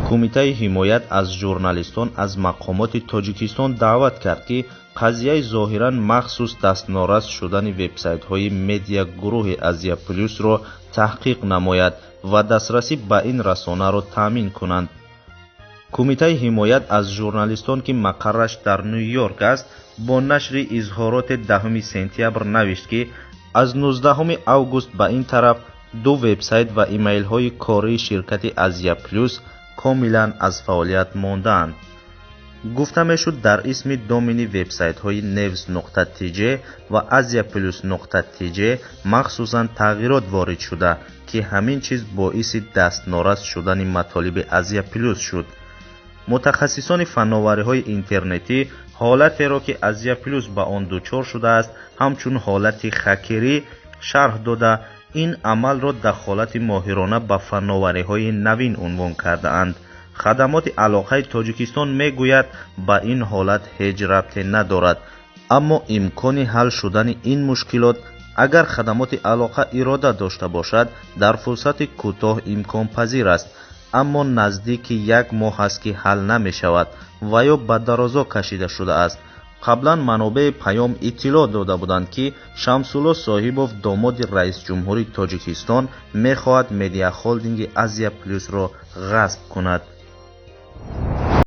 کمیته حمایت از ژورنالیستان از مقامات تاجیکستان دعوت کرد که قضیه ظاهراً مخصوص دستنوراست شدن وبسایت های مدیا گروه آسیا پلاس را تحقیق نماید و دسترسی به این رسانه را تامین کنند. کمیته حمایت از ژورنالیستان که مقرش در نیویورک است با نشر اظهارات 10 سپتامبر نوشت که از 19 آگوست به این طرف 2 وبسایت و ایمیل های کاری شرکت آسیا پلاس کاملا از فعالیت ماندند. گفته میشد در اسم دامنی وبسایت های news.tj و asiaplus.tj مخصوصا تغییرات وارد شده که همین چیز باعث دستنوراست شدن مطالب آسیا پلاس شد. متخصصان فناوری های اینترنتی حالتی را که آسیا پلاس به آن دچار شده است همچون حالت هکری شرح داده این عمل را دخالت ماهرانه به فناوری های نوین عنوان کرده اند. خدمات علاقه تاجیکستان میگوید با این حالت هیچ ربطی ندارد، اما امکان حل شدن این مشکلات اگر خدمات علاقه اراده داشته باشد در فرصت کوتاه امکان پذیر است، اما نزدیک 1 ماه است که حل نمی شود و یا به درازا کشیده شده است. قبلا منابع پیام اطلاع داده بودند که شمس‌الله صاحبوف داماد رئیس جمهوری تاجیکستان میخواهد مدیا هولدینگ آسیا پلاس را غصب کند.